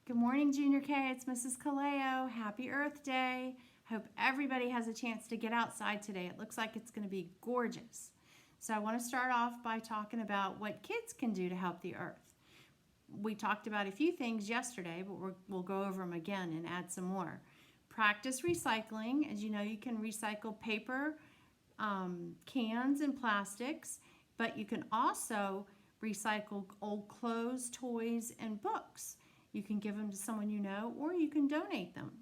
Good morning, Junior K. It's Mrs. Kaleo. Happy Earth Day. Hope everybody has a chance to get outside today. It looks like it's going to be gorgeous. So I want to start off by talking about what kids can do to help the earth. We talked about a few things yesterday, but we'll go over them again and add some more. Practice recycling. As you know, you can recycle paper, cans, and plastics, but you can also recycle old clothes, toys, and books. You can give them to someone you know, or you can donate them.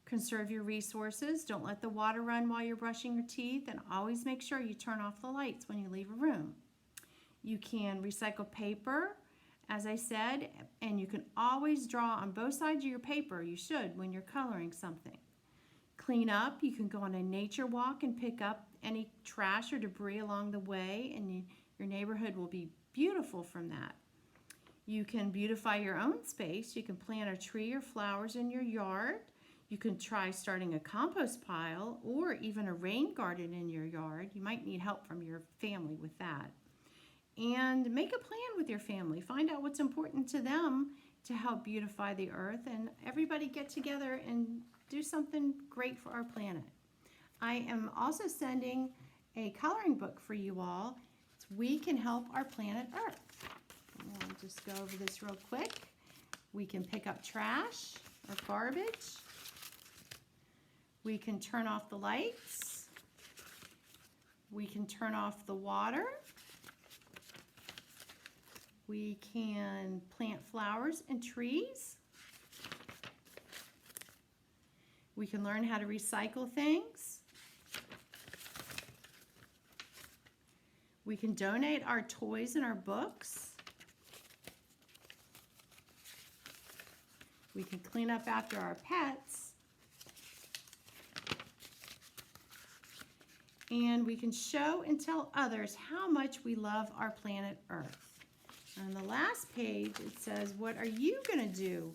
Conserve your resources. Don't let the water run while you're brushing your teeth, and always make sure you turn off the lights when you leave a room. You can recycle paper, as I said, and you can always draw on both sides of your paper. You should when you're coloring something. Clean up. You can go on a nature walk and pick up any trash or debris along the way, and your neighborhood will be beautiful from that. You can beautify your own space. You can plant a tree or flowers in your yard. You can try starting a compost pile or even a rain garden in your yard. You might need help from your family with that. And make a plan with your family. Find out what's important to them to help beautify the earth, and everybody get together and do something great for our planet. I am also sending a coloring book for you all. It's We Can Help Our Planet Earth. I'll just go over this real quick. We can pick up trash or garbage. We can turn off the lights. We can turn off the water. We can plant flowers and trees. We can learn how to recycle things. We can donate our toys and our books. We can clean up after our pets. And we can show and tell others how much we love our planet Earth. On the last page, it says, what are you going to do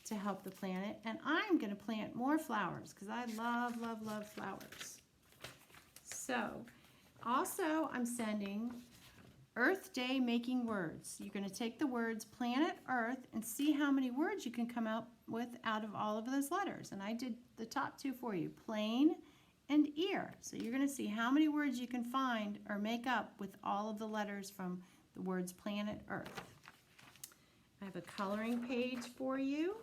to help the planet? And I'm going to plant more flowers because I love, love, love flowers. So, also, I'm sending Earth Day Making Words. You're going to take the words planet, earth, and see how many words you can come up with out of all of those letters. And I did the top two for you, plane and ear. So you're going to see how many words you can find or make up with all of the letters from the words planet, earth. I have a coloring page for you,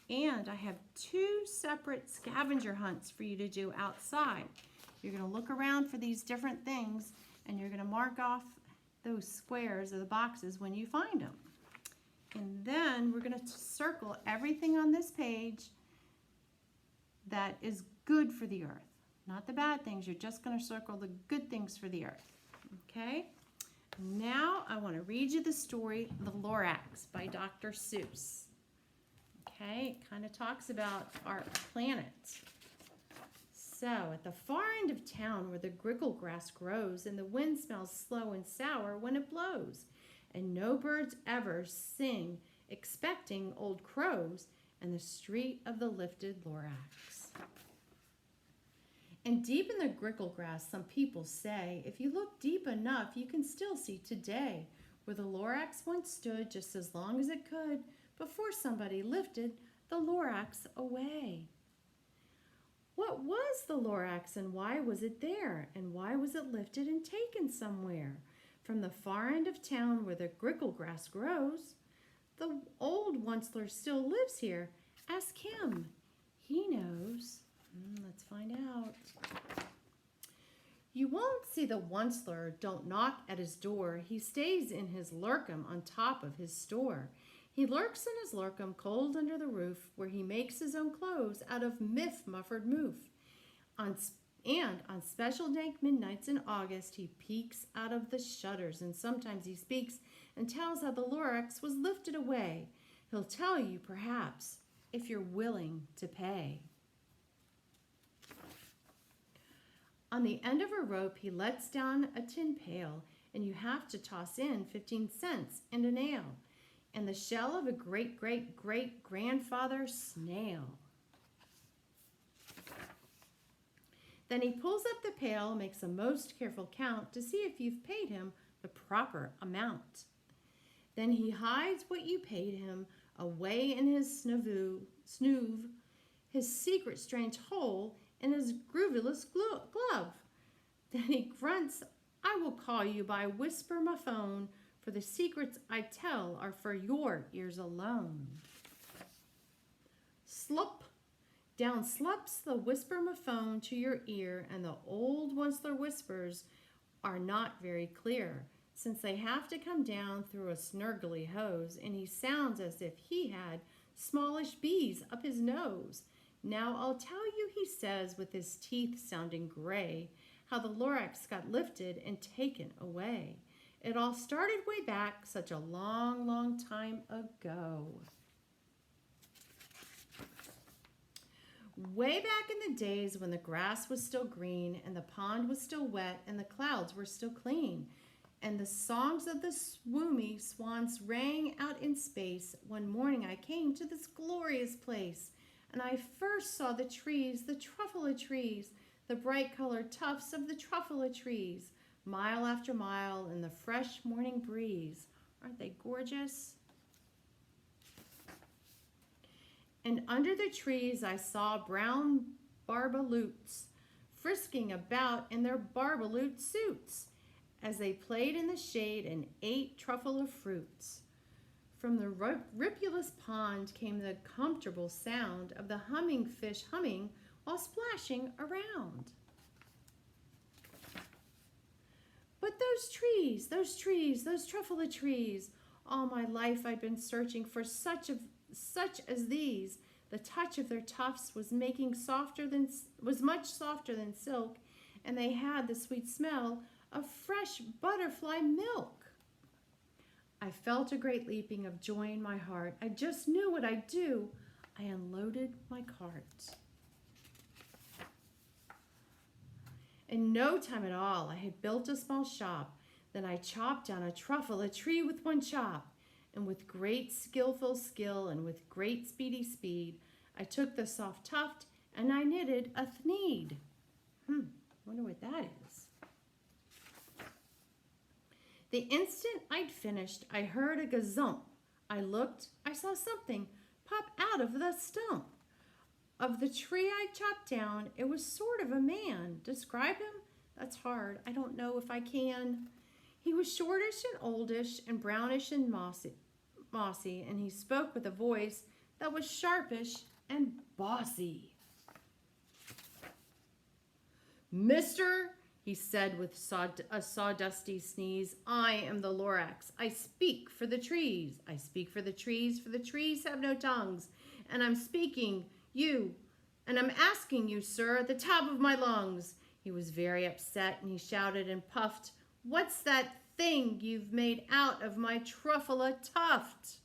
and I have two separate scavenger hunts for you to do outside. You're going to look around for these different things, and you're going to mark off those squares or the boxes when you find them. And then we're going to circle everything on this page that is good for the earth. Not the bad things, you're just going to circle the good things for the earth. Okay? Now I want to read you the story, The Lorax by Dr. Seuss. Okay, it kind of talks about our planet. So, at the far end of town where the grickle grass grows and the wind smells slow and sour when it blows, and no birds ever sing expecting old crows, and the street of the lifted Lorax. And deep in the grickle grass, some people say, if you look deep enough, you can still see today where the Lorax once stood just as long as it could before somebody lifted the Lorax away. What was the Lorax, and why was it there? And why was it lifted and taken somewhere? From the far end of town where the grickle grass grows. The old Onceler still lives here. Ask him. He knows. Let's find out. You won't see the Onceler, don't knock at his door. He stays in his lurkum on top of his store. He lurks in his lurkum cold under the roof, where he makes his own clothes out of muffered moof. On special dank midnights in August, he peeks out of the shutters, and sometimes he speaks and tells how the Lorax was lifted away. He'll tell you, perhaps, if you're willing to pay. On the end of a rope, he lets down a tin pail, and you have to toss in 15 cents and a nail, and the shell of a great-great-great-grandfather snail. Then he pulls up the pail, makes a most careful count to see if you've paid him the proper amount. Then he hides what you paid him away in his snoove, his secret strange hole in his grooviless glove. Then he grunts, I will call you by whisper my phone, for the secrets I tell are for your ears alone. Slop, down slops the whisper-ma-phone to your ear, and the old Once-ler whispers are not very clear, since they have to come down through a snurgly hose, and he sounds as if he had smallish bees up his nose. Now I'll tell you, he says, with his teeth sounding gray, how the Lorax got lifted and taken away. It all started way back such a long, long time ago. Way back in the days when the grass was still green and the pond was still wet and the clouds were still clean, and the songs of the swoomy swans rang out in space, one morning I came to this glorious place, and I first saw the trees, the truffula trees, the bright-colored tufts of the truffula trees, mile after mile in the fresh morning breeze. Aren't they gorgeous? And under the trees I saw brown barbaloots frisking about in their barbaloot suits as they played in the shade and ate truffula fruits. From the ripulous pond came the comfortable sound of the humming fish humming while splashing around. But those trees, those truffula trees, all my life I'd been searching for such as these. The touch of their tufts was much softer than silk, and they had the sweet smell of fresh butterfly milk. I felt a great leaping of joy in my heart. I just knew what I'd do. I unloaded my cart. In no time at all, I had built a small shop. Then I chopped down a truffula tree with one chop. And with great skillful skill and with great speedy speed, I took the soft tuft and I knitted a thneed. Wonder what that is. The instant I'd finished, I heard a gazump. I looked, I saw something pop out of the stump of the tree I chopped down. It was sort of a man. Describe him? That's hard. I don't know if I can. He was shortish and oldish and brownish and mossy, and he spoke with a voice that was sharpish and bossy. Mister, he said with a sawdusty sneeze, I am the Lorax. I speak for the trees. I speak for the trees, for the trees have no tongues. And I'm asking you, sir, at the top of my lungs. He was very upset, and he shouted and puffed, What's that thing you've made out of my truffula tuft?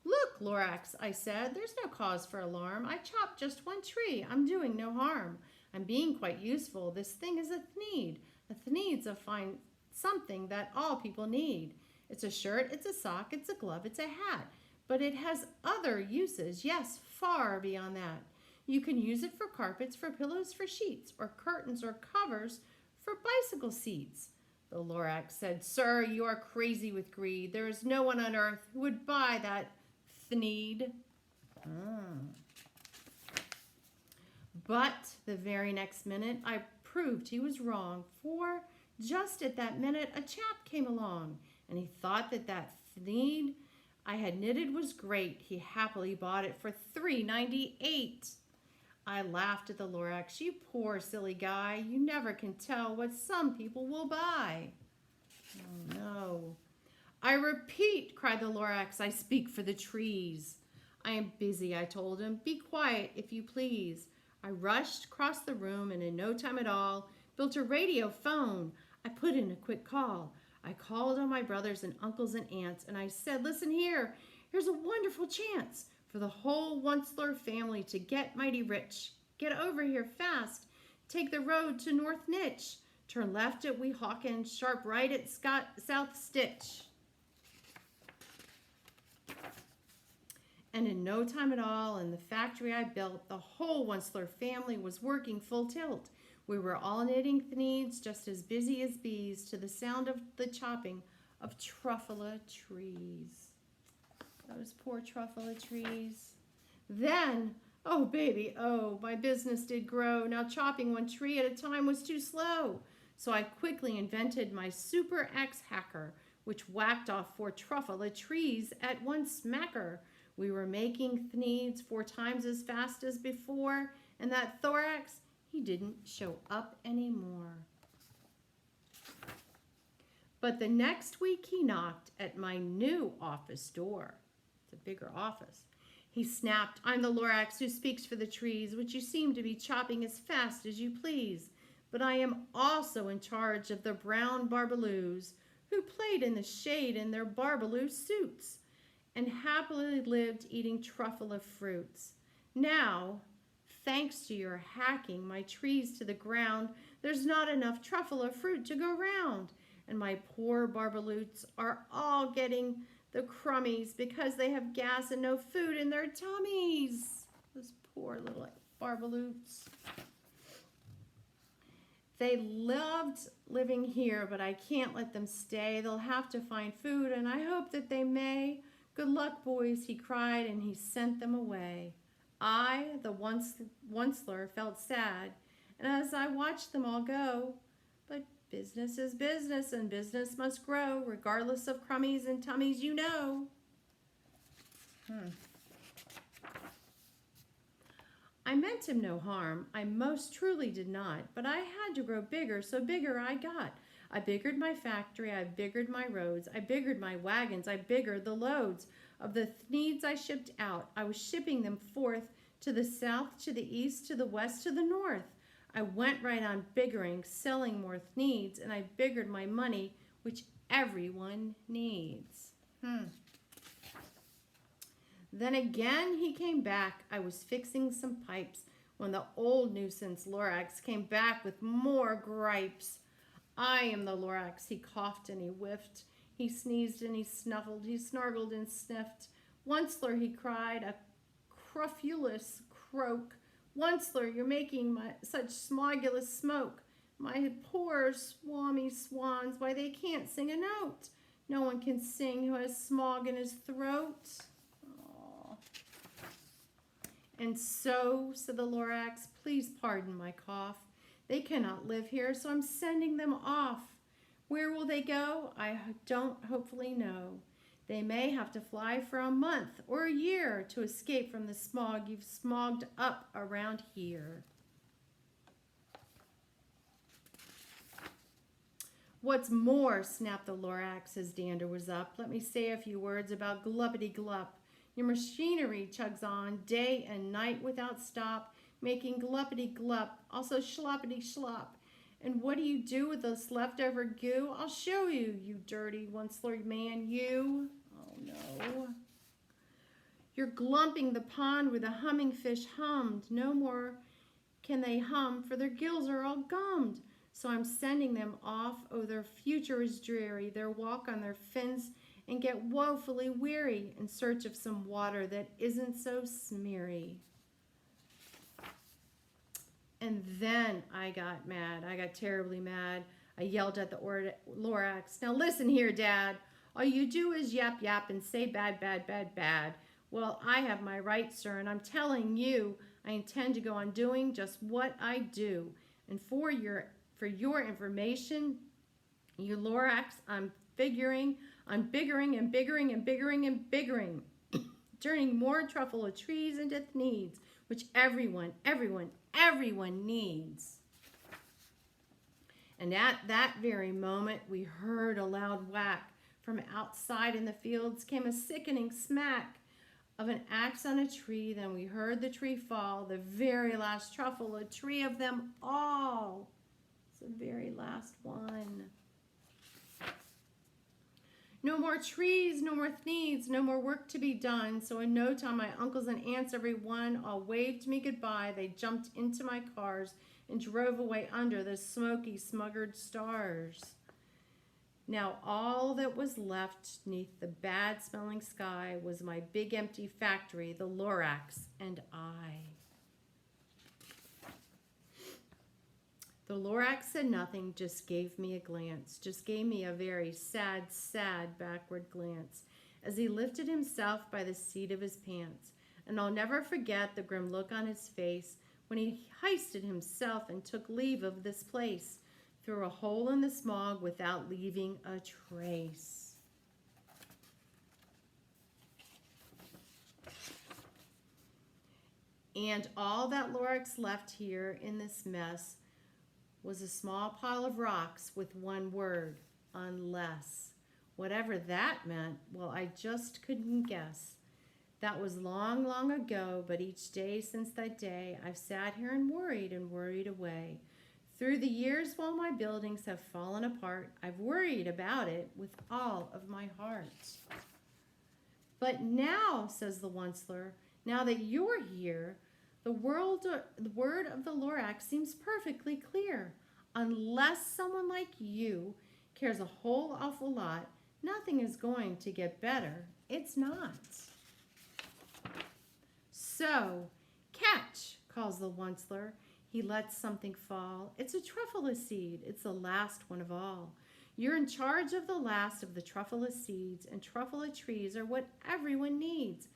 Look, Lorax, I said, there's no cause for alarm. I chopped just one tree. I'm doing no harm. I'm being quite useful. This thing is a thneed. A thneed's a fine something that all people need. It's a shirt, it's a sock, it's a glove, it's a hat. But it has other uses, yes, far beyond that. You can use it for carpets, for pillows, for sheets, or curtains, or covers, for bicycle seats. The Lorax said, Sir, you are crazy with greed. There is no one on earth who would buy that thneed. But the very next minute, I proved he was wrong, for just at that minute, a chap came along, and he thought that thneed I had knitted was great. He happily bought it for $3.98. I laughed at the Lorax. You poor silly guy. You never can tell what some people will buy. Oh, no. I repeat, cried the Lorax, I speak for the trees. I am busy, I told him. Be quiet, if you please. I rushed across the room and in no time at all built a radio phone. I put in a quick call. I called on my brothers and uncles and aunts, and I said, listen here, here's a wonderful chance for the whole Once-ler family to get mighty rich. Get over here fast. Take the road to North Nitch. Turn left at Weehawken, sharp right at South Stitch. And in no time at all, in the factory I built, the whole Once-ler family was working full tilt. We were all knitting thneeds, just as busy as bees, to the sound of the chopping of truffula trees. Those poor truffula trees. Then, oh baby, oh, my business did grow. Now chopping one tree at a time was too slow. So I quickly invented my super axe hacker, which whacked off 4 truffula trees at one smacker. We were making thneeds 4 times as fast as before, and that thorax, he didn't show up anymore. But the next week he knocked at my new office door. It's a bigger office. He snapped, "I'm the Lorax who speaks for the trees, which you seem to be chopping as fast as you please. But I am also in charge of the brown barbaloos, who played in the shade in their barbaloo suits, and happily lived eating truffula fruits. Now, thanks to your hacking my trees to the ground, there's not enough truffula fruit to go round, and my poor barbaloots are all getting the crummies because they have gas and no food in their tummies." Those poor little barbaloots. "They loved living here, but I can't let them stay. They'll have to find food, and I hope that they may. Good luck, boys," he cried, and he sent them away. I, the Onceler, felt sad, and as I watched them all go, but business is business, and business must grow, regardless of crummies and tummies, you know. I meant him no harm, I most truly did not, but I had to grow bigger, so bigger I got. I biggered my factory, I biggered my roads, I biggered my wagons, I biggered the loads of the thneeds I shipped out. I was shipping them forth to the south, to the east, to the west, to the north. I went right on biggering, selling more thneeds, and I biggered my money, which everyone needs. Then again he came back. I was fixing some pipes when the old nuisance Lorax came back with more gripes. "I am the Lorax," he coughed and he whiffed. He sneezed and he snuffled. He snargled and sniffed. "Onceler," he cried, a crofulous croak. "Onceler, you're making such smogulous smoke. My poor swami swans, why they can't sing a note. No one can sing who has smog in his throat." "And so," said the Lorax, "please pardon my cough. They cannot live here, so I'm sending them off. Where will they go? I don't hopefully know. They may have to fly for a month or a year to escape from the smog you've smogged up around here." "What's more," snapped the Lorax as dander was up, "let me say a few words about Gluppity-Glup. Your machinery chugs on day and night without stop, making Gluppity-Glup, also Schloppity-Schlop. And what do you do with this leftover goo? I'll show you, you dirty Onceler man, you." Oh no. "You're glumping the pond where the humming fish hummed. No more can they hum, for their gills are all gummed. So I'm sending them off. Oh, their future is dreary. Their walk on their fins and get woefully weary in search of some water that isn't so smeary." And then I got mad. I got terribly mad. I yelled at the Lorax, "Now listen here, Dad. All you do is yap, yap, and say bad, bad, bad, bad. Well, I have my rights, sir, and I'm telling you, I intend to go on doing just what I do. And for your information, you Lorax, I'm biggering and biggering and biggering and biggering, turning more truffula trees into thneeds, which everyone needs." And at that very moment, we heard a loud whack. From outside in the fields came a sickening smack of an axe on a tree. Then we heard the tree fall, the very last truffula tree of them all. It's the very last one. No more trees, no more thneeds, no more work to be done. So in no time, my uncles and aunts, every one, all waved me goodbye. They jumped into my cars and drove away under the smoky, smuggered stars. Now all that was left neath the bad-smelling sky was my big empty factory, the Lorax, and I. The Lorax said nothing, just gave me a glance, just gave me a very sad, sad backward glance as he lifted himself by the seat of his pants. And I'll never forget the grim look on his face when he hoisted himself and took leave of this place through a hole in the smog without leaving a trace. And all that Lorax left here in this mess was a small pile of rocks with one word, unless. Whatever that meant, well, I just couldn't guess. That was long, long ago, but each day since that day, I've sat here and worried away. Through the years while my buildings have fallen apart, I've worried about it with all of my heart. But now, says the Onceler, now that you're here, the word of the Lorax seems perfectly clear. Unless someone like you cares a whole awful lot, nothing is going to get better. It's not. So, catch, calls the Onceler. He lets something fall. It's a truffula seed. It's the last one of all. You're in charge of the last of the truffula seeds, and truffula trees are what everyone needs.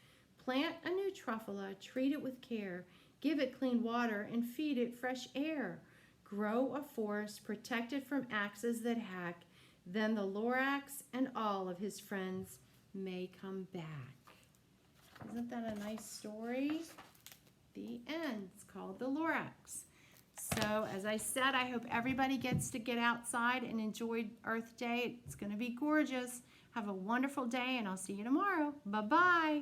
Plant a new truffula, treat it with care, give it clean water, and feed it fresh air. Grow a forest protected from axes that hack. Then the Lorax and all of his friends may come back. Isn't that a nice story? The end. It's called The Lorax. So, as I said, I hope everybody gets to get outside and enjoy Earth Day. It's going to be gorgeous. Have a wonderful day, and I'll see you tomorrow. Bye-bye.